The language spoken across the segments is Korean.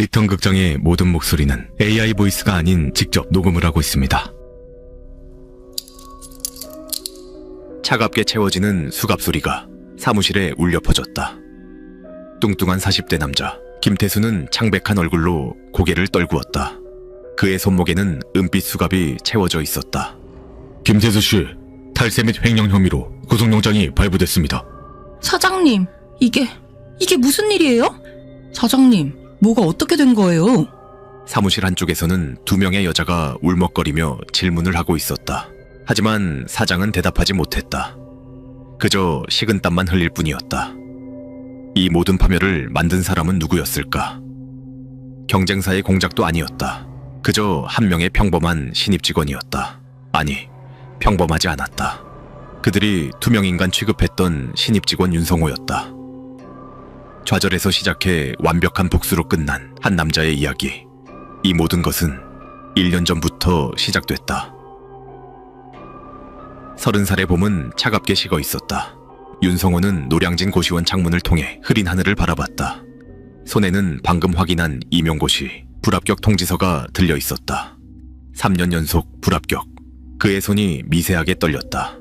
리턴 극장의 모든 목소리는 AI 보이스가 아닌 직접 녹음을 하고 있습니다. 차갑게 채워지는 수갑 소리가 사무실에 울려 퍼졌다. 뚱뚱한 40대 남자 김태수는 창백한 얼굴로 고개를 떨구었다. 그의 손목에는 은빛 수갑이 채워져 있었다. 김태수 씨, 탈세 및 횡령 혐의로 구속영장이 발부됐습니다. 사장님, 이게 무슨 일이에요? 사장님, 뭐가 어떻게 된 거예요? 사무실 한쪽에서는 두 명의 여자가 울먹거리며 질문을 하고 있었다. 하지만 사장은 대답하지 못했다. 그저 식은땀만 흘릴 뿐이었다. 이 모든 파멸을 만든 사람은 누구였을까? 경쟁사의 공작도 아니었다. 그저 한 명의 평범한 신입 직원이었다. 아니, 평범하지 않았다. 그들이 투명인간 취급했던 신입 직원 윤성호였다. 좌절에서 시작해 완벽한 복수로 끝난 한 남자의 이야기. 이 모든 것은 1년 전부터 시작됐다. 30살의 봄은 차갑게 식어 있었다. 윤성호는 노량진 고시원 창문을 통해 흐린 하늘을 바라봤다. 손에는 방금 확인한 임용고시 불합격 통지서가 들려 있었다. 3년 연속 불합격. 그의 손이 미세하게 떨렸다.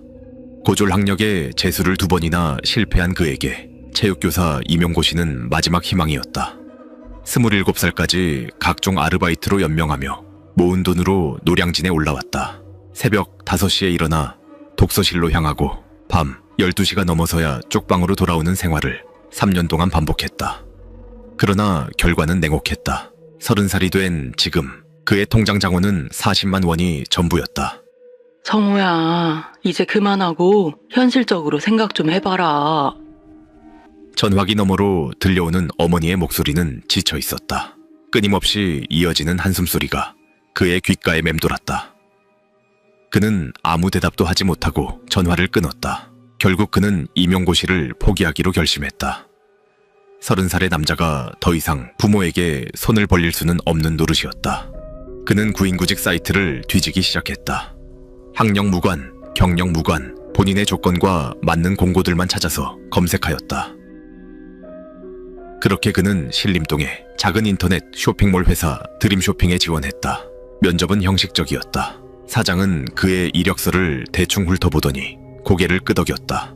고졸 학력에 재수를 2번이나 실패한 그에게 체육교사 임용고시는 마지막 희망이었다. 27살까지 각종 아르바이트로 연명하며 모은 돈으로 노량진에 올라왔다. 새벽 5시에 일어나 독서실로 향하고 밤 12시가 넘어서야 쪽방으로 돌아오는 생활을 3년 동안 반복했다. 그러나 결과는 냉혹했다. 30살이 된 지금 그의 통장 잔고는 40만 원이 전부였다. 성호야, 이제 그만하고 현실적으로 생각 좀 해봐라. 전화기 너머로 들려오는 어머니의 목소리는 지쳐 있었다. 끊임없이 이어지는 한숨소리가 그의 귓가에 맴돌았다. 그는 아무 대답도 하지 못하고 전화를 끊었다. 결국 그는 임용고시를 포기하기로 결심했다. 30살의 남자가 더 이상 부모에게 손을 벌릴 수는 없는 노릇이었다. 그는 구인구직 사이트를 뒤지기 시작했다. 학력 무관, 경력 무관, 본인의 조건과 맞는 공고들만 찾아서 검색하였다. 그렇게 그는 신림동의 작은 인터넷 쇼핑몰 회사 드림쇼핑에 지원했다. 면접은 형식적이었다. 사장은 그의 이력서를 대충 훑어보더니 고개를 끄덕였다.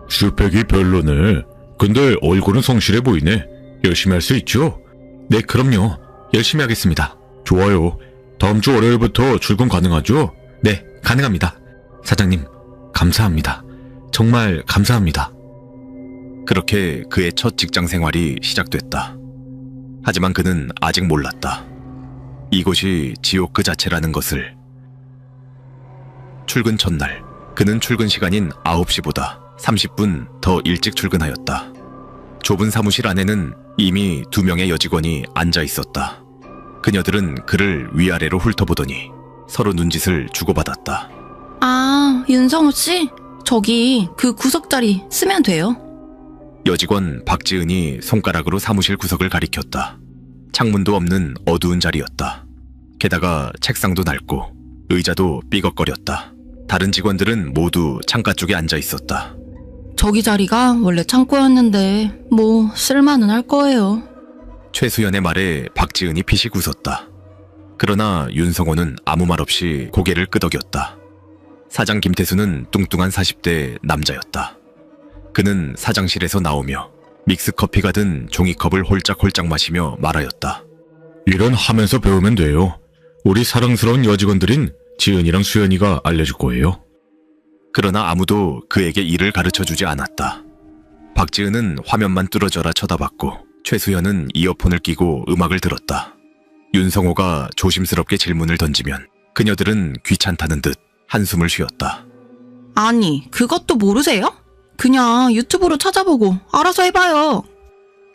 스펙이 별로네. 근데 얼굴은 성실해 보이네. 열심히 할 수 있죠? 네, 그럼요. 열심히 하겠습니다. 좋아요. 다음 주 월요일부터 출근 가능하죠? 네, 가능합니다. 사장님, 감사합니다. 정말 감사합니다. 그렇게 그의 첫 직장 생활이 시작됐다. 하지만 그는 아직 몰랐다. 이곳이 지옥 그 자체라는 것을. 출근 첫날, 그는 출근 시간인 9시보다 30분 더 일찍 출근하였다. 좁은 사무실 안에는 이미 2명의 여직원이 앉아 있었다. 그녀들은 그를 위아래로 훑어보더니 서로 눈짓을 주고받았다. 아, 윤성호 씨? 저기 그 구석 자리 쓰면 돼요. 여직원 박지은이 손가락으로 사무실 구석을 가리켰다. 창문도 없는 어두운 자리였다. 게다가 책상도 낡고 의자도 삐걱거렸다. 다른 직원들은 모두 창가 쪽에 앉아 있었다. 저기 자리가 원래 창고였는데 뭐 쓸만은 할 거예요. 최수연의 말에 박지은이 피식 웃었다. 그러나 윤성호는 아무 말 없이 고개를 끄덕였다. 사장 김태수는 뚱뚱한 40대 남자였다. 그는 사장실에서 나오며 믹스커피가 든 종이컵을 홀짝홀짝 마시며 말하였다. 일은 하면서 배우면 돼요. 우리 사랑스러운 여직원들인 지은이랑 수연이가 알려줄 거예요. 그러나 아무도 그에게 일을 가르쳐주지 않았다. 박지은은 화면만 뚫어져라 쳐다봤고 최수연은 이어폰을 끼고 음악을 들었다. 윤성호가 조심스럽게 질문을 던지면 그녀들은 귀찮다는 듯 한숨을 쉬었다. 아니, 그것도 모르세요? 그냥 유튜브로 찾아보고 알아서 해봐요.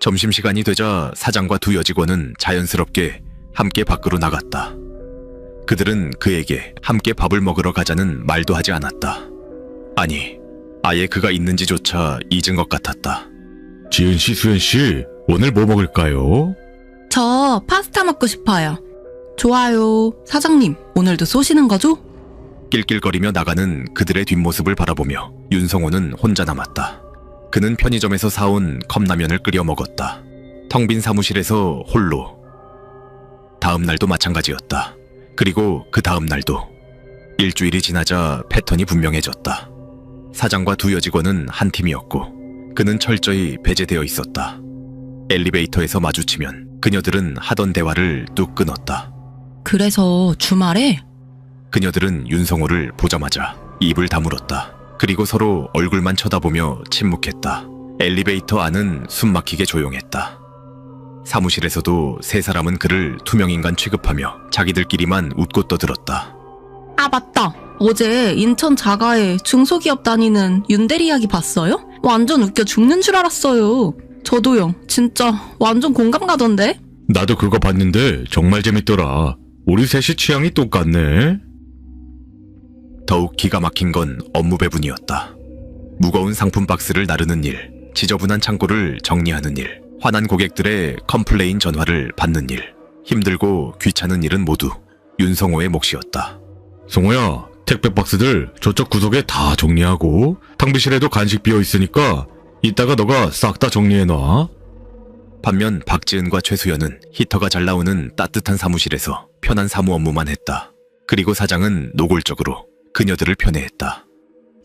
점심시간이 되자 사장과 두 여직원은 자연스럽게 함께 밖으로 나갔다. 그들은 그에게 함께 밥을 먹으러 가자는 말도 하지 않았다. 아니, 아예 그가 있는지조차 잊은 것 같았다. 지은씨, 수연씨, 오늘 뭐 먹을까요? 저 파스타 먹고 싶어요. 좋아요. 사장님, 오늘도 쏘시는 거죠? 낄낄거리며 나가는 그들의 뒷모습을 바라보며 윤성호는 혼자 남았다. 그는 편의점에서 사온 컵라면을 끓여 먹었다. 텅 빈 사무실에서 홀로 다음 날도 마찬가지였다. 그리고 그 다음 날도. 일주일이 지나자 패턴이 분명해졌다. 사장과 두 여직원은 한 팀이었고 그는 철저히 배제되어 있었다. 엘리베이터에서 마주치면 그녀들은 하던 대화를 뚝 끊었다. 그래서 주말에? 그녀들은 윤성호를 보자마자 입을 다물었다. 그리고 서로 얼굴만 쳐다보며 침묵했다. 엘리베이터 안은 숨막히게 조용했다. 사무실에서도 세 사람은 그를 투명인간 취급하며 자기들끼리만 웃고 떠들었다. 아, 맞다. 어제 인천 자가에 중소기업 다니는 윤대리 이야기 봤어요? 완전 웃겨 죽는 줄 알았어요. 저도요. 진짜 완전 공감 가던데? 나도 그거 봤는데 정말 재밌더라. 우리 셋이 취향이 똑같네. 더욱 기가 막힌 건 업무 배분이었다. 무거운 상품 박스를 나르는 일, 지저분한 창고를 정리하는 일, 화난 고객들의 컴플레인 전화를 받는 일, 힘들고 귀찮은 일은 모두 윤성호의 몫이었다. 성호야, 택배 박스들 저쪽 구석에 다 정리하고 탕비실에도 간식 비어 있으니까 이따가 너가 싹 다 정리해놔. 반면 박지은과 최수연은 히터가 잘 나오는 따뜻한 사무실에서 편한 사무 업무만 했다. 그리고 사장은 노골적으로 그녀들을 편애했다.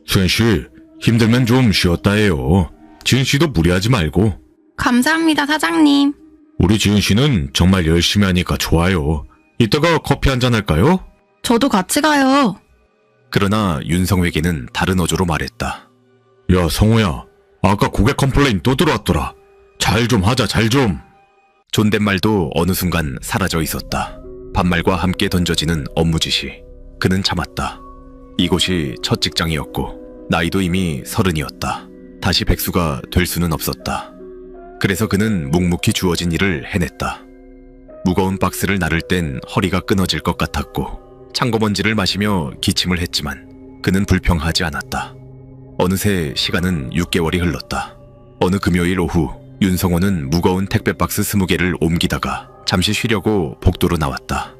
수연씨, 힘들면 좀 쉬었다 해요. 지은씨도 무리하지 말고. 감사합니다, 사장님. 우리 지은씨는 정말 열심히 하니까 좋아요. 이따가 커피 한잔 할까요? 저도 같이 가요. 그러나 윤성호에게는 다른 어조로 말했다. 야, 성호야. 아까 고객 컴플레인 또 들어왔더라. 잘 좀 하자, 잘 좀. 존댓말도 어느 순간 사라져 있었다. 반말과 함께 던져지는 업무 지시. 그는 참았다. 이곳이 첫 직장이었고 나이도 이미 30이었다. 다시 백수가 될 수는 없었다. 그래서 그는 묵묵히 주어진 일을 해냈다. 무거운 박스를 나를 땐 허리가 끊어질 것 같았고 창고먼지를 마시며 기침을 했지만 그는 불평하지 않았다. 어느새 시간은 6개월이 흘렀다. 어느 금요일 오후 윤성호는 무거운 택배 박스 20개를 옮기다가 잠시 쉬려고 복도로 나왔다.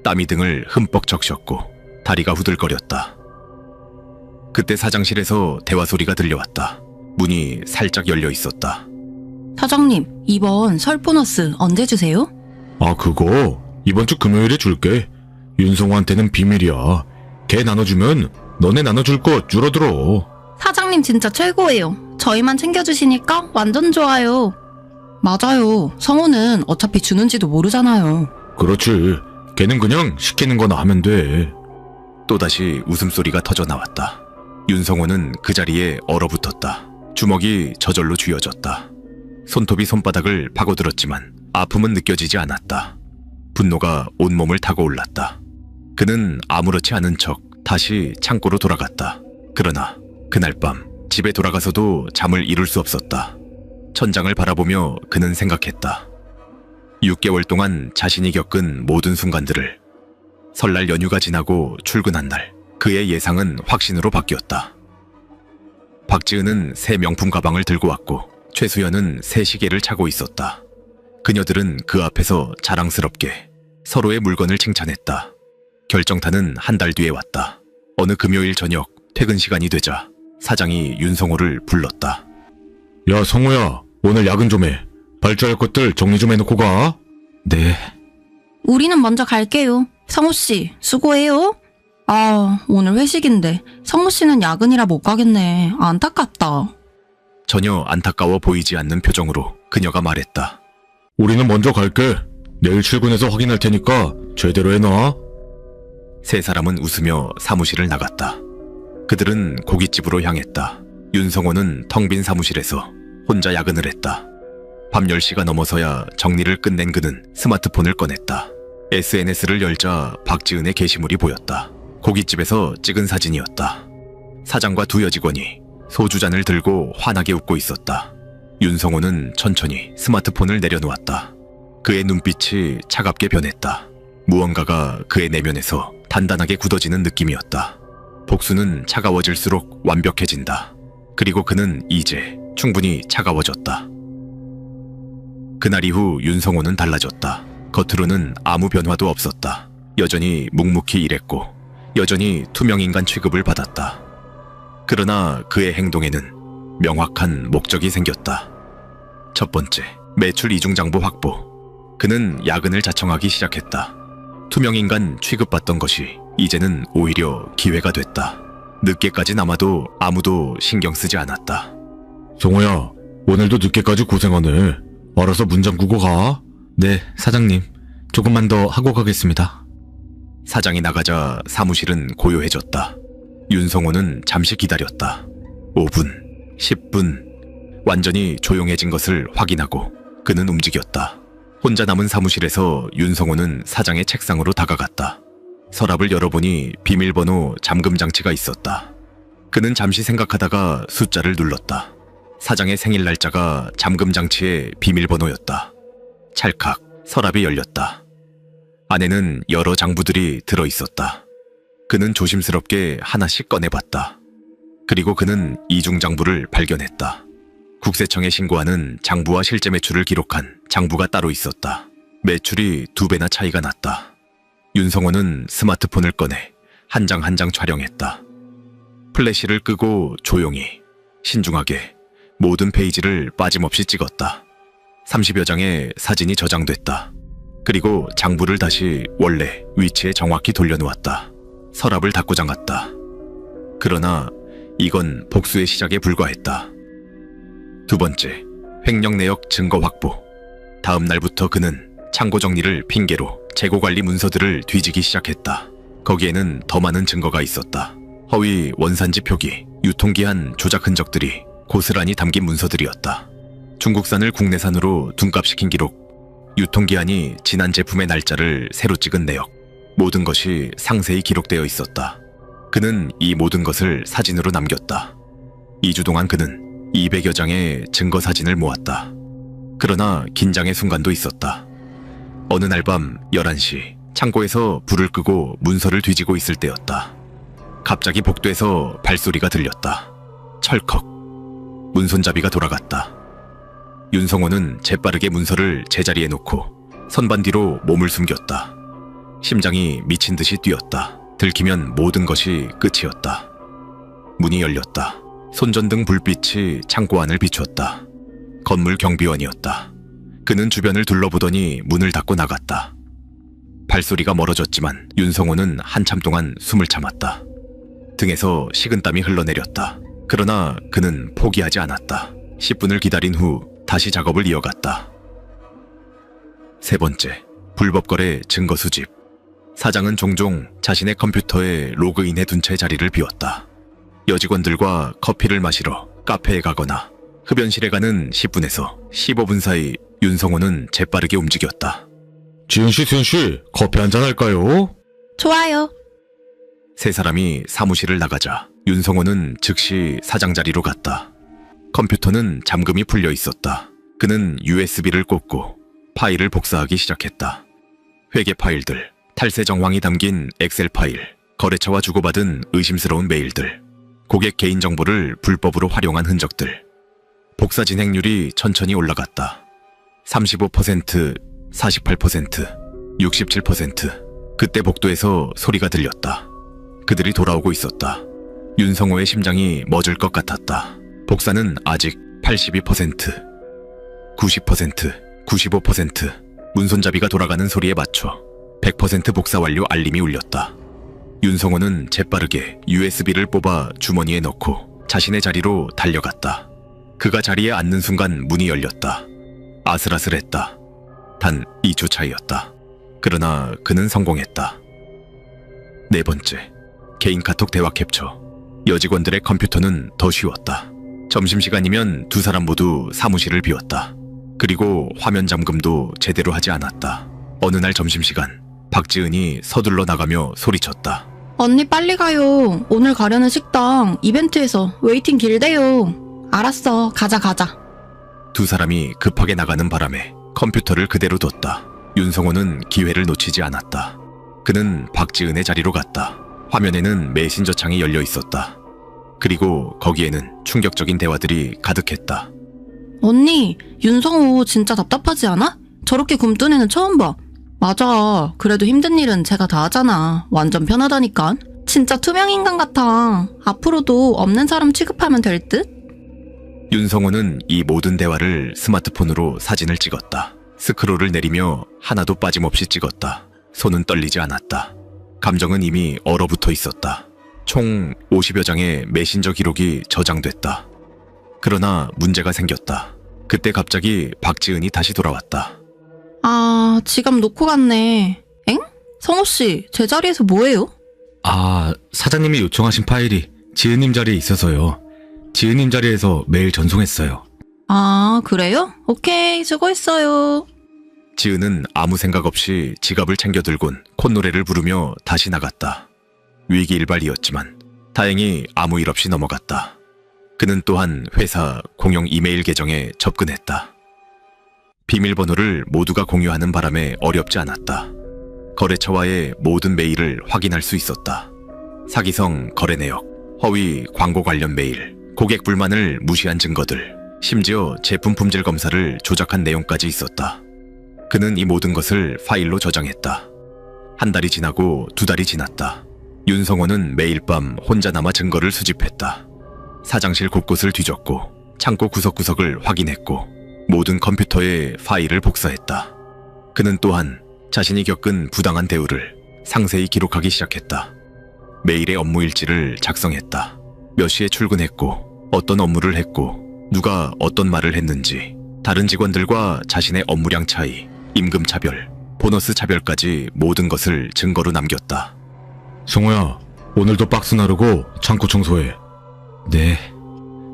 땀이 등을 흠뻑 적셨고 다리가 후들거렸다. 그때 사장실에서 대화 소리가 들려왔다. 문이 살짝 열려 있었다. 사장님, 이번 설 보너스 언제 주세요? 아, 그거 이번 주 금요일에 줄게. 윤성호한테는 비밀이야. 걔 나눠주면 너네 나눠줄 거 줄어들어. 사장님 진짜 최고예요. 저희만 챙겨주시니까 완전 좋아요. 맞아요. 성우는 어차피 주는지도 모르잖아요. 그렇지. 걔는 그냥 시키는 거나 하면 돼. 또다시 웃음소리가 터져 나왔다. 윤성호는 그 자리에 얼어붙었다. 주먹이 저절로 쥐어졌다. 손톱이 손바닥을 파고들었지만 아픔은 느껴지지 않았다. 분노가 온몸을 타고 올랐다. 그는 아무렇지 않은 척 다시 창고로 돌아갔다. 그러나 그날 밤 집에 돌아가서도 잠을 이룰 수 없었다. 천장을 바라보며 그는 생각했다. 6개월 동안 자신이 겪은 모든 순간들을. 설날 연휴가 지나고 출근한 날 그의 예상은 확신으로 바뀌었다. 박지은은 새 명품 가방을 들고 왔고 최수연은 새 시계를 차고 있었다. 그녀들은 그 앞에서 자랑스럽게 서로의 물건을 칭찬했다. 결정타는 한 달 뒤에 왔다. 어느 금요일 저녁 퇴근 시간이 되자 사장이 윤성호를 불렀다. 야, 성호야. 오늘 야근 좀 해. 발주할 것들 정리 좀 해놓고 가. 네. 우리는 먼저 갈게요. 성우씨, 수고해요. 아, 오늘 회식인데 성우씨는 야근이라 못 가겠네. 안타깝다. 전혀 안타까워 보이지 않는 표정으로 그녀가 말했다. 우리는 먼저 갈게. 내일 출근해서 확인할 테니까 제대로 해놔. 세 사람은 웃으며 사무실을 나갔다. 그들은 고깃집으로 향했다. 윤성호는 텅 빈 사무실에서 혼자 야근을 했다. 밤 10시가 넘어서야 정리를 끝낸 그는 스마트폰을 꺼냈다. SNS를 열자 박지은의 게시물이 보였다. 고깃집에서 찍은 사진이었다. 사장과 두 여직원이 소주잔을 들고 환하게 웃고 있었다. 윤성호는 천천히 스마트폰을 내려놓았다. 그의 눈빛이 차갑게 변했다. 무언가가 그의 내면에서 단단하게 굳어지는 느낌이었다. 복수는 차가워질수록 완벽해진다. 그리고 그는 이제 충분히 차가워졌다. 그날 이후 윤성호는 달라졌다. 겉으로는 아무 변화도 없었다. 여전히 묵묵히 일했고 여전히 투명인간 취급을 받았다. 그러나 그의 행동에는 명확한 목적이 생겼다. 첫 번째, 매출 이중장부 확보. 그는 야근을 자청하기 시작했다. 투명인간 취급받던 것이 이제는 오히려 기회가 됐다. 늦게까지 남아도 아무도 신경 쓰지 않았다. 성호야, 오늘도 늦게까지 고생하네. 알아서 문 잠그고 가. 네, 사장님. 조금만 더 하고 가겠습니다. 사장이 나가자 사무실은 고요해졌다. 윤성호는 잠시 기다렸다. 5분, 10분. 완전히 조용해진 것을 확인하고 그는 움직였다. 혼자 남은 사무실에서 윤성호는 사장의 책상으로 다가갔다. 서랍을 열어보니 비밀번호 잠금 장치가 있었다. 그는 잠시 생각하다가 숫자를 눌렀다. 사장의 생일 날짜가 잠금 장치의 비밀번호였다. 찰칵 서랍이 열렸다. 안에는 여러 장부들이 들어있었다. 그는 조심스럽게 하나씩 꺼내봤다. 그리고 그는 이중 장부를 발견했다. 국세청에 신고하는 장부와 실제 매출을 기록한 장부가 따로 있었다. 매출이 2배나 차이가 났다. 윤성호는 스마트폰을 꺼내 한 장 한 장 촬영했다. 플래시를 끄고 조용히, 신중하게 모든 페이지를 빠짐없이 찍었다. 30여 장의 사진이 저장됐다. 그리고 장부를 다시 원래 위치에 정확히 돌려놓았다. 서랍을 닫고 잠갔다. 그러나 이건 복수의 시작에 불과했다. 두 번째, 횡령 내역 증거 확보. 다음 날부터 그는 창고 정리를 핑계로 재고관리 문서들을 뒤지기 시작했다. 거기에는 더 많은 증거가 있었다. 허위 원산지 표기, 유통기한 조작 흔적들이 고스란히 담긴 문서들이었다. 중국산을 국내산으로 둔갑시킨 기록, 유통기한이 지난 제품의 날짜를 새로 찍은 내역, 모든 것이 상세히 기록되어 있었다. 그는 이 모든 것을 사진으로 남겼다. 2주 동안 그는 200여 장의 증거 사진을 모았다. 그러나 긴장의 순간도 있었다. 어느 날 밤 11시, 창고에서 불을 끄고 문서를 뒤지고 있을 때였다. 갑자기 복도에서 발소리가 들렸다. 철컥. 문손잡이가 돌아갔다. 윤성호는 재빠르게 문서를 제자리에 놓고 선반 뒤로 몸을 숨겼다. 심장이 미친 듯이 뛰었다. 들키면 모든 것이 끝이었다. 문이 열렸다. 손전등 불빛이 창고 안을 비췄다. 건물 경비원이었다. 그는 주변을 둘러보더니 문을 닫고 나갔다. 발소리가 멀어졌지만 윤성호는 한참 동안 숨을 참았다. 등에서 식은땀이 흘러내렸다. 그러나 그는 포기하지 않았다. 10분을 기다린 후 다시 작업을 이어갔다. 세 번째, 불법 거래 증거 수집. 사장은 종종 자신의 컴퓨터에 로그인해 둔 채 자리를 비웠다. 여직원들과 커피를 마시러 카페에 가거나 흡연실에 가는 10분에서 15분 사이 윤성호는 재빠르게 움직였다. 지은씨, 수연씨, 커피 한잔 할까요? 좋아요. 세 사람이 사무실을 나가자 윤성호는 즉시 사장 자리로 갔다. 컴퓨터는 잠금이 풀려 있었다. 그는 USB를 꽂고 파일을 복사하기 시작했다. 회계 파일들, 탈세 정황이 담긴 엑셀 파일, 거래처와 주고받은 의심스러운 메일들, 고객 개인정보를 불법으로 활용한 흔적들. 복사 진행률이 천천히 올라갔다. 35%, 48%, 67%. 그때 복도에서 소리가 들렸다. 그들이 돌아오고 있었다. 윤성호의 심장이 멎을 것 같았다. 복사는 아직 82%, 90%, 95%. 문손잡이가 돌아가는 소리에 맞춰 100% 복사 완료 알림이 울렸다. 윤성호는 재빠르게 USB를 뽑아 주머니에 넣고 자신의 자리로 달려갔다. 그가 자리에 앉는 순간 문이 열렸다. 아슬아슬했다. 단 2초 차이였다. 그러나 그는 성공했다. 네 번째, 개인 카톡 대화 캡처. 여직원들의 컴퓨터는 더 쉬웠다. 점심시간이면 두 사람 모두 사무실을 비웠다. 그리고 화면 잠금도 제대로 하지 않았다. 어느 날 점심시간, 박지은이 서둘러 나가며 소리쳤다. 언니 빨리 가요. 오늘 가려는 식당 이벤트에서 웨이팅 길대요. 알았어. 가자. 두 사람이 급하게 나가는 바람에 컴퓨터를 그대로 뒀다. 윤성호는 기회를 놓치지 않았다. 그는 박지은의 자리로 갔다. 화면에는 메신저 창이 열려 있었다. 그리고 거기에는 충격적인 대화들이 가득했다. 언니, 윤성호 진짜 답답하지 않아? 저렇게 굼뜬 애는 처음 봐. 맞아. 그래도 힘든 일은 제가 다 하잖아. 완전 편하다니까. 진짜 투명인간 같아. 앞으로도 없는 사람 취급하면 될 듯? 윤성호는 이 모든 대화를 스마트폰으로 사진을 찍었다. 스크롤을 내리며 하나도 빠짐없이 찍었다. 손은 떨리지 않았다. 감정은 이미 얼어붙어 있었다. 총 50여 장의 메신저 기록이 저장됐다. 그러나 문제가 생겼다. 그때 갑자기 박지은이 다시 돌아왔다. 아, 지갑 놓고 갔네. 엥? 성호씨, 제 자리에서 뭐해요? 아, 사장님이 요청하신 파일이 지은님 자리에 있어서요. 지은님 자리에서 메일 전송했어요. 아, 그래요? 오케이, 수고했어요. 지은은 아무 생각 없이 지갑을 챙겨 들곤 콧노래를 부르며 다시 나갔다. 위기일발이었지만 다행히 아무 일 없이 넘어갔다. 그는 또한 회사 공용 이메일 계정에 접근했다. 비밀번호를 모두가 공유하는 바람에 어렵지 않았다. 거래처와의 모든 메일을 확인할 수 있었다. 사기성 거래 내역, 허위 광고 관련 메일, 고객 불만을 무시한 증거들, 심지어 제품 품질 검사를 조작한 내용까지 있었다. 그는 이 모든 것을 파일로 저장했다. 한 달이 지나고 두 달이 지났다. 윤성호는 매일 밤 혼자 남아 증거를 수집했다. 사장실 곳곳을 뒤졌고 창고 구석구석을 확인했고 모든 컴퓨터에 파일을 복사했다. 그는 또한 자신이 겪은 부당한 대우를 상세히 기록하기 시작했다. 매일의 업무 일지를 작성했다. 몇 시에 출근했고 어떤 업무를 했고 누가 어떤 말을 했는지, 다른 직원들과 자신의 업무량 차이, 임금 차별, 보너스 차별까지 모든 것을 증거로 남겼다. 성호야, 오늘도 박스 나르고 창고 청소해. 네.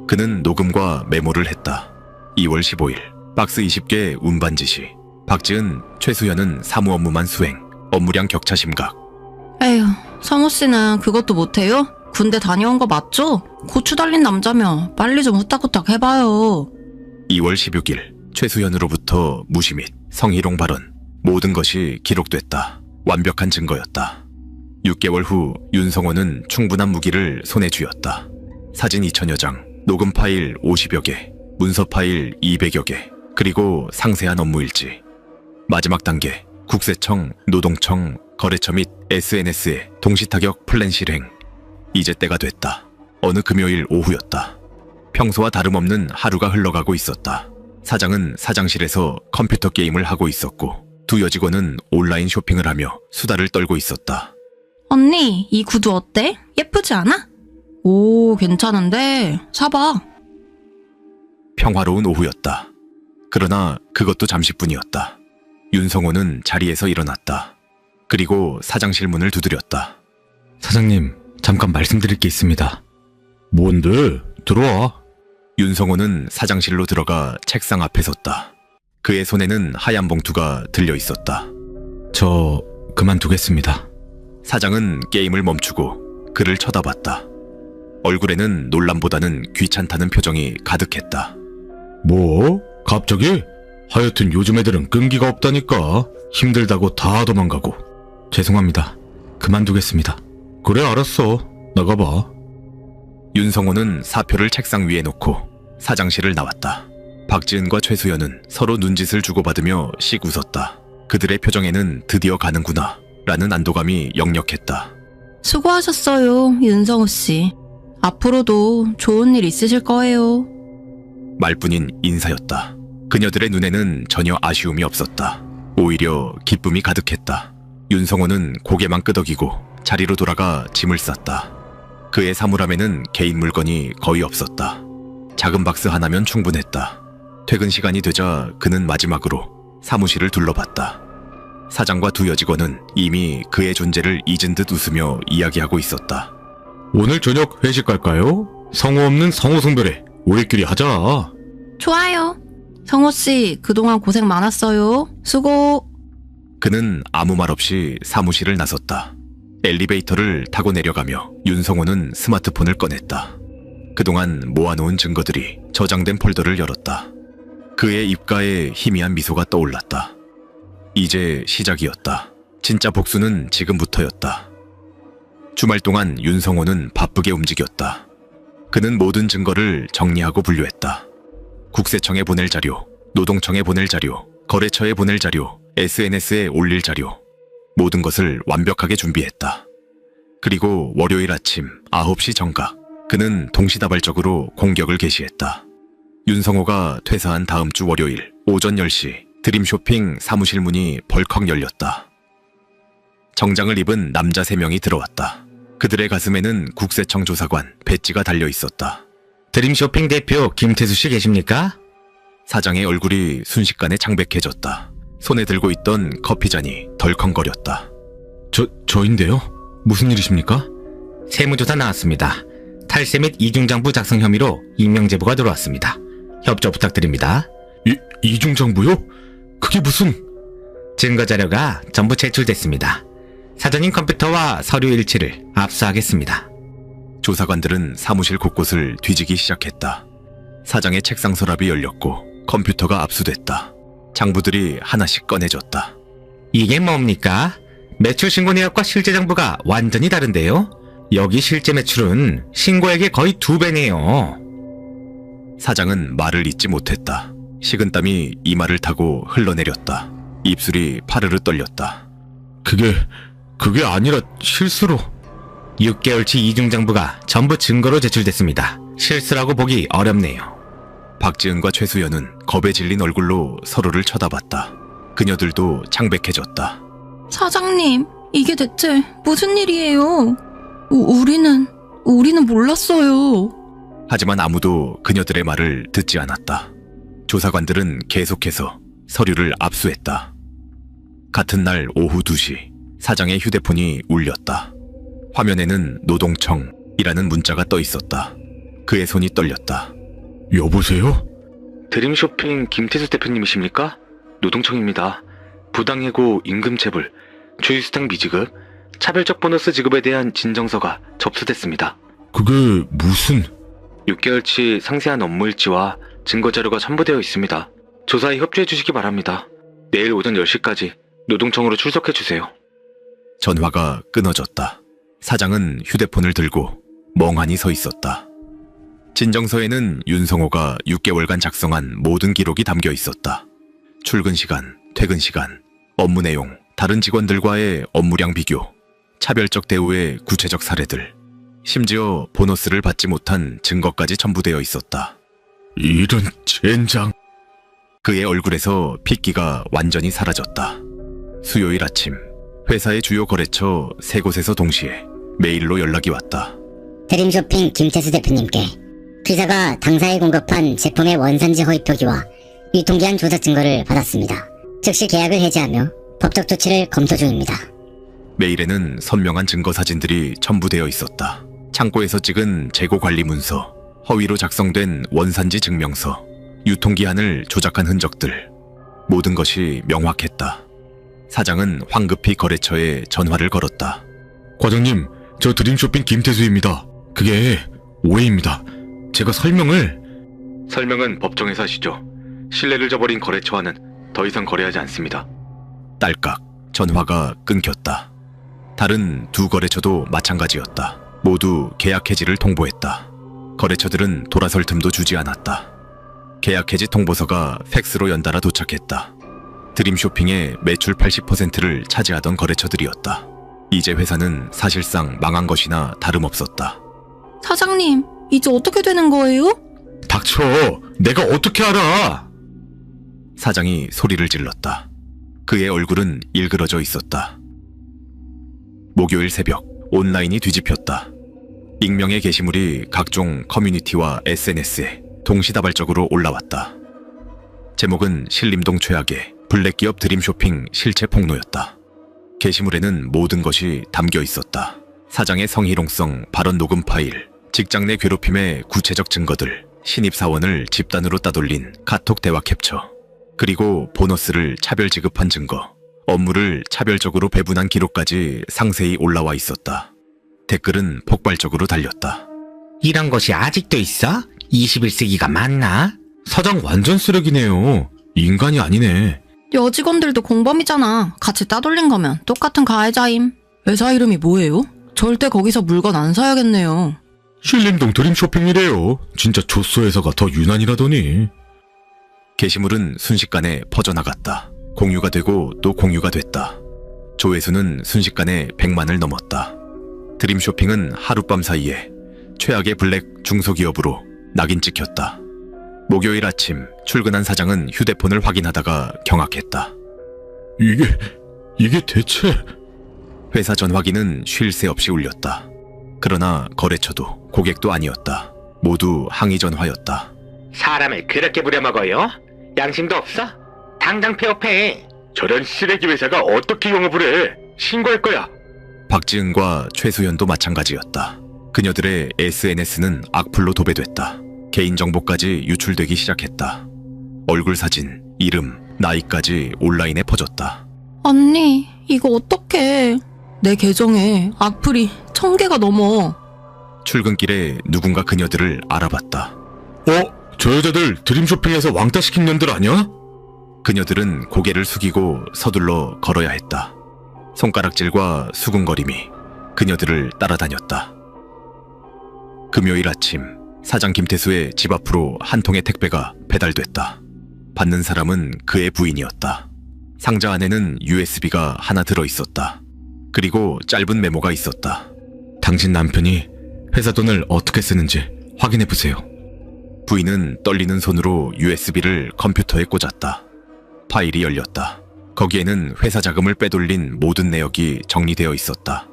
그는 녹음과 메모를 했다. 2월 15일 박스 20개 운반 지시. 박지은, 최수연은 사무 업무만 수행. 업무량 격차 심각. 에휴, 성호씨는 그것도 못해요? 군대 다녀온 거 맞죠? 고추 달린 남자며 빨리 좀 후딱후딱 해봐요. 2월 16일 최수연으로부터 무시 및 성희롱 발언. 모든 것이 기록됐다. 완벽한 증거였다. 6개월 후 윤성호는 충분한 무기를 손에 쥐었다. 사진 2000여 장, 녹음 파일 50여 개, 문서 파일 200여 개, 그리고 상세한 업무 일지. 마지막 단계, 국세청, 노동청, 거래처 및 SNS의 동시타격 플랜 실행. 이제 때가 됐다. 어느 금요일 오후였다. 평소와 다름없는 하루가 흘러가고 있었다. 사장은 사장실에서 컴퓨터 게임을 하고 있었고 두 여직원은 온라인 쇼핑을 하며 수다를 떨고 있었다. 언니, 이 구두 어때? 예쁘지 않아? 오, 괜찮은데 사봐. 평화로운 오후였다. 그러나 그것도 잠시뿐이었다. 윤성호는 자리에서 일어났다. 그리고 사장실 문을 두드렸다. 사장님, 잠깐 말씀드릴 게 있습니다. 뭔데? 들어와. 윤성호는 사장실로 들어가 책상 앞에 섰다. 그의 손에는 하얀 봉투가 들려 있었다. 저 그만두겠습니다. 사장은 게임을 멈추고 그를 쳐다봤다. 얼굴에는 놀람보다는 귀찮다는 표정이 가득했다. 뭐? 갑자기? 하여튼 요즘 애들은 끈기가 없다니까. 힘들다고 다 도망가고. 죄송합니다. 그만두겠습니다. 그래, 알았어. 나가봐. 윤성호는 사표를 책상 위에 놓고 사장실을 나왔다. 박지은과 최수연은 서로 눈짓을 주고받으며 씩 웃었다. 그들의 표정에는 드디어 가는구나 라는 안도감이 역력했다. 수고하셨어요, 윤성호 씨. 앞으로도 좋은 일 있으실 거예요. 말뿐인 인사였다. 그녀들의 눈에는 전혀 아쉬움이 없었다. 오히려 기쁨이 가득했다. 윤성호는 고개만 끄덕이고 자리로 돌아가 짐을 쌌다. 그의 사물함에는 개인 물건이 거의 없었다. 작은 박스 하나면 충분했다. 퇴근 시간이 되자 그는 마지막으로 사무실을 둘러봤다. 사장과 두 여직원은 이미 그의 존재를 잊은 듯 웃으며 이야기하고 있었다. 오늘 저녁 회식 갈까요? 성호 없는 성호성별에 우리끼리 하자. 좋아요. 성호 씨, 그동안 고생 많았어요. 수고. 그는 아무 말 없이 사무실을 나섰다. 엘리베이터를 타고 내려가며 윤성호는 스마트폰을 꺼냈다. 그동안 모아놓은 증거들이 저장된 폴더를 열었다. 그의 입가에 희미한 미소가 떠올랐다. 이제 시작이었다. 진짜 복수는 지금부터였다. 주말 동안 윤성호는 바쁘게 움직였다. 그는 모든 증거를 정리하고 분류했다. 국세청에 보낼 자료, 노동청에 보낼 자료, 거래처에 보낼 자료, SNS에 올릴 자료. 모든 것을 완벽하게 준비했다. 그리고 월요일 아침 9시 정각, 그는 동시다발적으로 공격을 개시했다. 윤성호가 퇴사한 다음 주 월요일 오전 10시 드림쇼핑 사무실 문이 벌컥 열렸다. 정장을 입은 남자 3명이 들어왔다. 그들의 가슴에는 국세청 조사관 배지가 달려 있었다. 드림쇼핑 대표 김태수 씨 계십니까? 사장의 얼굴이 순식간에 창백해졌다. 손에 들고 있던 커피잔이 덜컹거렸다. 저인데요? 무슨 일이십니까? 세무조사 나왔습니다. 탈세 및 이중장부 작성 혐의로 익명제보가 들어왔습니다. 협조 부탁드립니다. 이중장부요? 그게 무슨... 증거자료가 전부 제출됐습니다. 사전인 컴퓨터와 서류 일치를 압수하겠습니다. 조사관들은 사무실 곳곳을 뒤지기 시작했다. 사장의 책상 서랍이 열렸고 컴퓨터가 압수됐다. 장부들이 하나씩 꺼내졌다. 이게 뭡니까? 매출 신고 내역과 실제 장부가 완전히 다른데요? 여기 실제 매출은 신고액의 거의 2배네요. 사장은 말을 잇지 못했다. 식은땀이 이마를 타고 흘러내렸다. 입술이 파르르 떨렸다. 그게 아니라 실수로... 6개월치 이중장부가 전부 증거로 제출됐습니다. 실수라고 보기 어렵네요. 박지은과 최수연은 겁에 질린 얼굴로 서로를 쳐다봤다. 그녀들도 창백해졌다. 사장님, 이게 대체 무슨 일이에요? 우리는 몰랐어요. 하지만 아무도 그녀들의 말을 듣지 않았다. 조사관들은 계속해서 서류를 압수했다. 같은 날 오후 2시 사장의 휴대폰이 울렸다. 화면에는 노동청이라는 문자가 떠 있었다. 그의 손이 떨렸다. 여보세요? 드림쇼핑 김태수 대표님이십니까? 노동청입니다. 부당해고 임금체불, 주휴수당 미지급, 차별적 보너스 지급에 대한 진정서가 접수됐습니다. 그게 무슨... 6개월치 상세한 업무 일지와 증거자료가 첨부되어 있습니다. 조사에 협조해 주시기 바랍니다. 내일 오전 10시까지 노동청으로 출석해 주세요. 전화가 끊어졌다. 사장은 휴대폰을 들고 멍하니 서 있었다. 진정서에는 윤성호가 6개월간 작성한 모든 기록이 담겨 있었다. 출근 시간, 퇴근 시간, 업무 내용, 다른 직원들과의 업무량 비교, 차별적 대우의 구체적 사례들, 심지어 보너스를 받지 못한 증거까지 첨부되어 있었다. 이런 젠장... 그의 얼굴에서 핏기가 완전히 사라졌다. 수요일 아침, 회사의 주요 거래처 3곳에서 동시에 메일로 연락이 왔다. 드림쇼핑 김태수 대표님께 기사가 당사에 공급한 제품의 원산지 허위 표기와 유통기한 조사 증거를 받았습니다. 즉시 계약을 해지하며 법적 조치를 검토 중입니다. 메일에는 선명한 증거 사진들이 첨부되어 있었다. 창고에서 찍은 재고 관리 문서, 허위로 작성된 원산지 증명서, 유통기한을 조작한 흔적들, 모든 것이 명확했다. 사장은 황급히 거래처에 전화를 걸었다. 과장님, 저 드림쇼핑 김태수입니다. 그게 오해입니다. 제가 설명은 법정에서 하시죠. 신뢰를 저버린 거래처와는 더 이상 거래하지 않습니다. 딸깍, 전화가 끊겼다. 다른 2 거래처도 마찬가지였다. 모두 계약 해지를 통보했다. 거래처들은 돌아설 틈도 주지 않았다. 계약 해지 통보서가 팩스로 연달아 도착했다. 드림쇼핑의 매출 80%를 차지하던 거래처들이었다. 이제 회사는 사실상 망한 것이나 다름없었다. 사장님, 이제 어떻게 되는 거예요? 닥쳐! 내가 어떻게 알아! 사장이 소리를 질렀다. 그의 얼굴은 일그러져 있었다. 목요일 새벽, 온라인이 뒤집혔다. 익명의 게시물이 각종 커뮤니티와 SNS에 동시다발적으로 올라왔다. 제목은 신림동 최악의 블랙기업 드림쇼핑 실체 폭로였다. 게시물에는 모든 것이 담겨 있었다. 사장의 성희롱성 발언 녹음 파일, 직장 내 괴롭힘의 구체적 증거들, 신입사원을 집단으로 따돌린 카톡 대화 캡처, 그리고 보너스를 차별 지급한 증거, 업무를 차별적으로 배분한 기록까지 상세히 올라와 있었다. 댓글은 폭발적으로 달렸다. 이런 것이 아직도 있어? 21세기가 맞나? 사장 완전 쓰레기네요. 인간이 아니네. 여직원들도 공범이잖아. 같이 따돌린 거면 똑같은 가해자임. 회사 이름이 뭐예요? 절대 거기서 물건 안 사야겠네요. 신림동 드림쇼핑이래요. 진짜 조쏘 회사가 더 유난이라더니. 게시물은 순식간에 퍼져나갔다. 공유가 되고 또 공유가 됐다. 조회수는 순식간에 100만을 넘었다. 드림쇼핑은 하룻밤 사이에 최악의 블랙 중소기업으로 낙인 찍혔다. 목요일 아침 출근한 사장은 휴대폰을 확인하다가 경악했다. 이게 대체... 회사 전화기는 쉴 새 없이 울렸다. 그러나 거래처도 고객도 아니었다. 모두 항의 전화였다. 사람을 그렇게 부려먹어요? 양심도 없어? 당장 폐업해. 저런 쓰레기 회사가 어떻게 영업을 해? 신고할 거야. 박지은과 최수연도 마찬가지였다. 그녀들의 SNS는 악플로 도배됐다. 개인정보까지 유출되기 시작했다. 얼굴 사진, 이름, 나이까지 온라인에 퍼졌다. 언니, 이거 어떡해. 내 계정에 악플이 1000개가 넘어. 출근길에 누군가 그녀들을 알아봤다. 저 여자들 드림쇼핑에서 왕따 시킨 년들 아니야? 그녀들은 고개를 숙이고 서둘러 걸어야 했다. 손가락질과 수군거림이 그녀들을 따라다녔다. 금요일 아침 사장 김태수의 집 앞으로 한 통의 택배가 배달됐다. 받는 사람은 그의 부인이었다. 상자 안에는 USB가 하나 들어있었다. 그리고 짧은 메모가 있었다. 당신 남편이 회사 돈을 어떻게 쓰는지 확인해보세요. 부인은 떨리는 손으로 USB를 컴퓨터에 꽂았다. 파일이 열렸다. 거기에는 회사 자금을 빼돌린 모든 내역이 정리되어 있었다.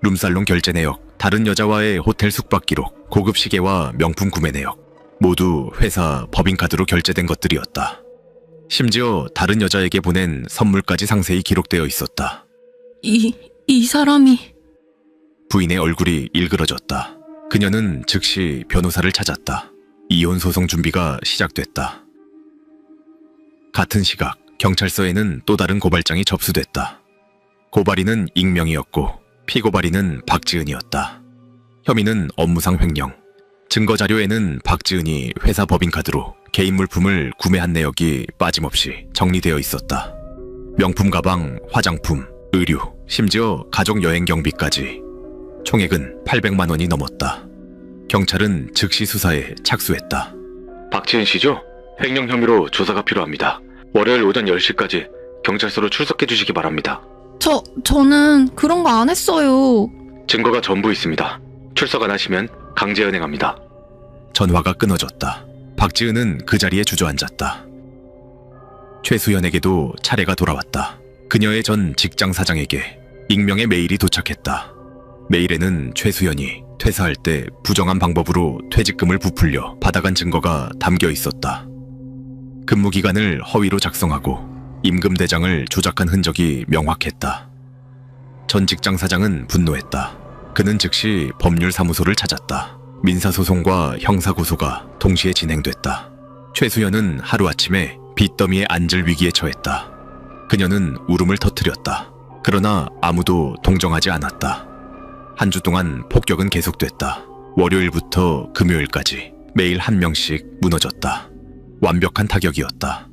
룸살롱 결제 내역, 다른 여자와의 호텔 숙박 기록, 고급 시계와 명품 구매 내역, 모두 회사 법인카드로 결제된 것들이었다. 심지어 다른 여자에게 보낸 선물까지 상세히 기록되어 있었다. 이 사람이... 부인의 얼굴이 일그러졌다. 그녀는 즉시 변호사를 찾았다. 이혼 소송 준비가 시작됐다. 같은 시각 경찰서에는 또 다른 고발장이 접수됐다. 고발인은 익명이었고 피고발인은 박지은이었다. 혐의는 업무상 횡령. 증거 자료에는 박지은이 회사 법인카드로 개인 물품을 구매한 내역이 빠짐없이 정리되어 있었다. 명품 가방, 화장품, 의류, 심지어 가족 여행 경비까지. 총액은 800만 원이 넘었다. 경찰은 즉시 수사에 착수했다. 박지은 씨죠? 횡령 혐의로 조사가 필요합니다. 월요일 오전 10시까지 경찰서로 출석해 주시기 바랍니다. 저는 그런 거 안 했어요. 증거가 전부 있습니다. 출석 안 하시면 강제 연행합니다. 전화가 끊어졌다. 박지은은 그 자리에 주저앉았다. 최수연에게도 차례가 돌아왔다. 그녀의 전 직장 사장에게 익명의 메일이 도착했다. 메일에는 최수연이 퇴사할 때 부정한 방법으로 퇴직금을 부풀려 받아간 증거가 담겨 있었다. 근무 기간을 허위로 작성하고 임금 대장을 조작한 흔적이 명확했다. 전 직장 사장은 분노했다. 그는 즉시 법률사무소를 찾았다. 민사소송과 형사고소가 동시에 진행됐다. 최수연은 하루아침에 빚더미에 앉을 위기에 처했다. 그녀는 울음을 터뜨렸다. 그러나 아무도 동정하지 않았다. 한 주 동안 폭격은 계속됐다. 월요일부터 금요일까지 매일 한 명씩 무너졌다. 완벽한 타격이었다.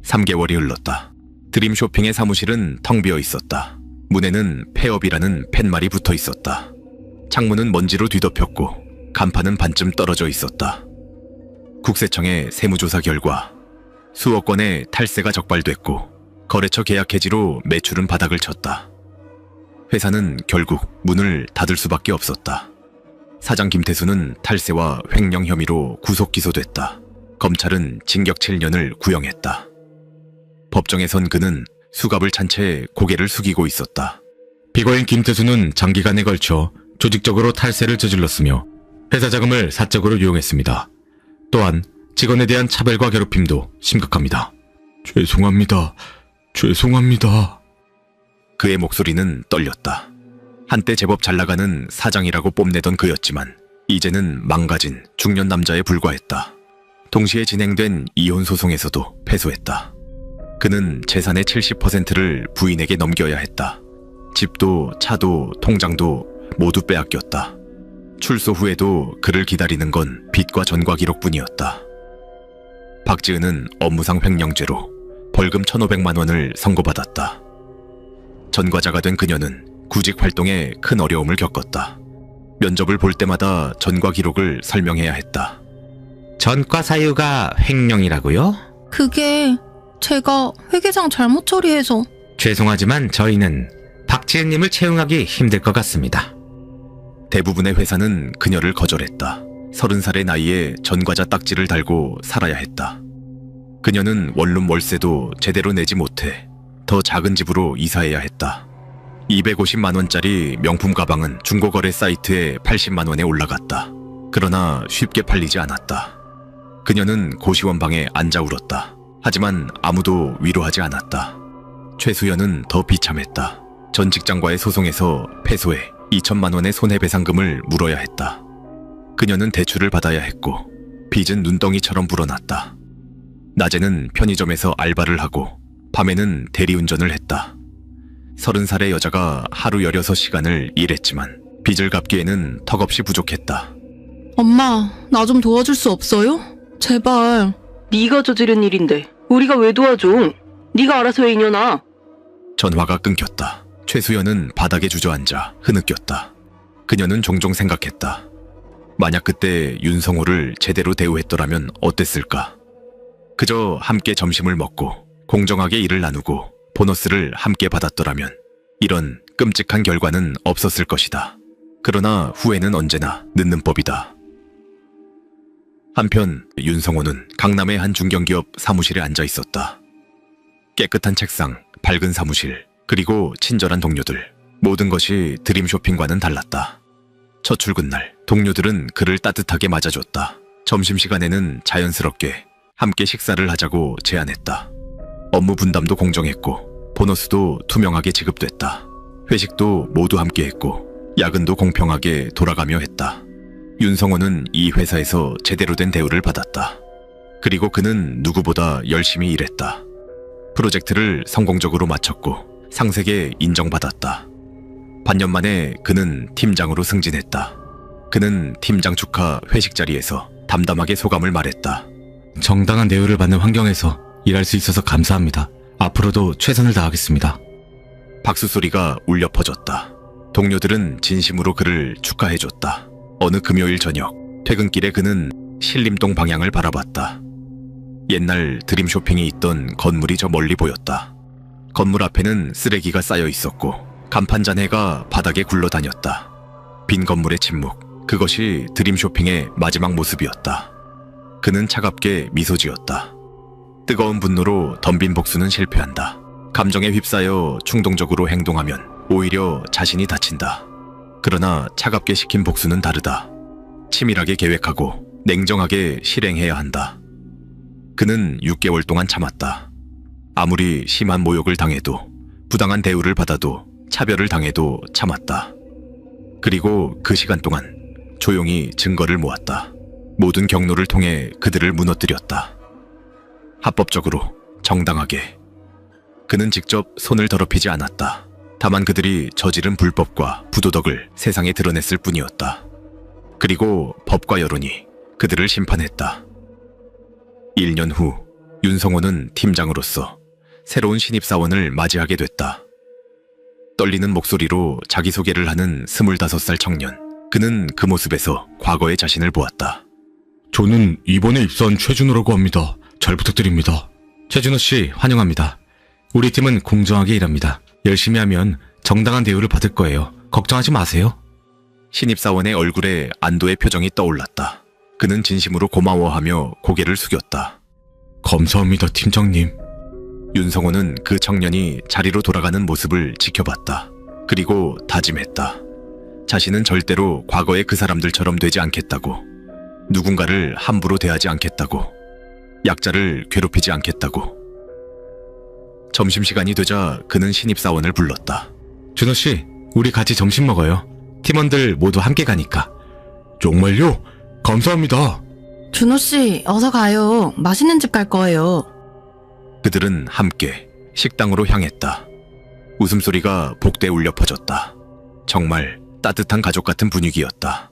3개월이 흘렀다. 드림쇼핑의 사무실은 텅 비어 있었다. 문에는 폐업이라는 팻말이 붙어 있었다. 창문은 먼지로 뒤덮였고 간판은 반쯤 떨어져 있었다. 국세청의 세무조사 결과 수억 건의 탈세가 적발됐고 거래처 계약 해지로 매출은 바닥을 쳤다. 회사는 결국 문을 닫을 수밖에 없었다. 사장 김태수는 탈세와 횡령 혐의로 구속 기소됐다. 검찰은 징역 7년을 구형했다. 법정에선 그는 수갑을 찬 채 고개를 숙이고 있었다. 피고인 김태수는 장기간에 걸쳐 조직적으로 탈세를 저질렀으며 회사 자금을 사적으로 이용했습니다. 또한 직원에 대한 차별과 괴롭힘도 심각합니다. 죄송합니다. 그의 목소리는 떨렸다. 한때 제법 잘나가는 사장이라고 뽐내던 그였지만 이제는 망가진 중년 남자에 불과했다. 동시에 진행된 이혼 소송에서도 패소했다. 그는 재산의 70%를 부인에게 넘겨야 했다. 집도 차도 통장도 모두 빼앗겼다. 출소 후에도 그를 기다리는 건 빚과 전과 기록뿐이었다. 박지은은 업무상 횡령죄로 벌금 1,500만 원을 선고받았다. 전과자가 된 그녀는 구직 활동에 큰 어려움을 겪었다. 면접을 볼 때마다 전과 기록을 설명해야 했다. 전과 사유가 횡령이라고요? 그게 제가 회계상 잘못 처리해서. 죄송하지만 저희는 박지은님을 채용하기 힘들 것 같습니다. 대부분의 회사는 그녀를 거절했다. 30살의 나이에 전과자 딱지를 달고 살아야 했다. 그녀는 원룸 월세도 제대로 내지 못해 더 작은 집으로 이사해야 했다. 250만 원짜리 명품 가방은 중고거래 사이트에 80만 원에 올라갔다. 그러나 쉽게 팔리지 않았다. 그녀는 고시원 방에 앉아 울었다. 하지만 아무도 위로하지 않았다. 최수연은 더 비참했다. 전 직장과의 소송에서 패소해 2천만 원의 손해배상금을 물어야 했다. 그녀는 대출을 받아야 했고 빚은 눈덩이처럼 불어났다. 낮에는 편의점에서 알바를 하고 밤에는 대리운전을 했다. 30살의 여자가 하루 16시간을 일했지만 빚을 갚기에는 턱없이 부족했다. 엄마, 나 좀 도와줄 수 없어요? 제발. 네가 저지른 일인데 우리가 왜 도와줘? 네가 알아서 해, 이년아. 전화가 끊겼다. 최수연은 바닥에 주저앉아 흐느꼈다. 그녀는 종종 생각했다. 만약 그때 윤성호를 제대로 대우했더라면 어땠을까? 그저 함께 점심을 먹고 공정하게 일을 나누고 보너스를 함께 받았더라면 이런 끔찍한 결과는 없었을 것이다. 그러나 후회는 언제나 늦는 법이다. 한편 윤성호는 강남의 한 중견기업 사무실에 앉아 있었다. 깨끗한 책상, 밝은 사무실, 그리고 친절한 동료들. 모든 것이 드림 쇼핑과는 달랐다. 첫 출근날, 동료들은 그를 따뜻하게 맞아줬다. 점심시간에는 자연스럽게 함께 식사를 하자고 제안했다. 업무 분담도 공정했고 보너스도 투명하게 지급됐다. 회식도 모두 함께 했고 야근도 공평하게 돌아가며 했다. 윤성호는 이 회사에서 제대로 된 대우를 받았다. 그리고 그는 누구보다 열심히 일했다. 프로젝트를 성공적으로 마쳤고 상세게 인정받았다. 반년 만에 그는 팀장으로 승진했다. 그는 팀장 축하 회식 자리에서 담담하게 소감을 말했다. 정당한 대우를 받는 환경에서 일할 수 있어서 감사합니다. 앞으로도 최선을 다하겠습니다. 박수 소리가 울려 퍼졌다. 동료들은 진심으로 그를 축하해줬다. 어느 금요일 저녁, 퇴근길에 그는 신림동 방향을 바라봤다. 옛날 드림 쇼핑이 있던 건물이 저 멀리 보였다. 건물 앞에는 쓰레기가 쌓여 있었고 간판 잔해가 바닥에 굴러다녔다. 빈 건물의 침묵, 그것이 드림 쇼핑의 마지막 모습이었다. 그는 차갑게 미소 지었다. 뜨거운 분노로 덤빈 복수는 실패한다. 감정에 휩싸여 충동적으로 행동하면 오히려 자신이 다친다. 그러나 차갑게 식힌 복수는 다르다. 치밀하게 계획하고 냉정하게 실행해야 한다. 그는 6개월 동안 참았다. 아무리 심한 모욕을 당해도, 부당한 대우를 받아도, 차별을 당해도 참았다. 그리고 그 시간 동안 조용히 증거를 모았다. 모든 경로를 통해 그들을 무너뜨렸다. 합법적으로, 정당하게. 그는 직접 손을 더럽히지 않았다. 다만 그들이 저지른 불법과 부도덕을 세상에 드러냈을 뿐이었다. 그리고 법과 여론이 그들을 심판했다. 1년 후 윤성호는 팀장으로서 새로운 신입사원을 맞이하게 됐다. 떨리는 목소리로 자기소개를 하는 25살 청년. 그는 그 모습에서 과거의 자신을 보았다. 저는 이번에 입사한 최준호라고 합니다. 잘 부탁드립니다. 최준호 씨 환영합니다. 우리 팀은 공정하게 일합니다. 열심히 하면 정당한 대우를 받을 거예요. 걱정하지 마세요. 신입사원의 얼굴에 안도의 표정이 떠올랐다. 그는 진심으로 고마워하며 고개를 숙였다. 감사합니다, 팀장님. 윤성호는 그 청년이 자리로 돌아가는 모습을 지켜봤다. 그리고 다짐했다. 자신은 절대로 과거의 그 사람들처럼 되지 않겠다고. 누군가를 함부로 대하지 않겠다고. 약자를 괴롭히지 않겠다고. 점심시간이 되자 그는 신입사원을 불렀다. 준호 씨, 우리 같이 점심 먹어요. 팀원들 모두 함께 가니까. 정말요? 감사합니다. 준호씨, 어서 가요. 맛있는 집 갈 거예요. 그들은 함께 식당으로 향했다. 웃음소리가 복대에 울려 퍼졌다. 정말 따뜻한 가족 같은 분위기였다.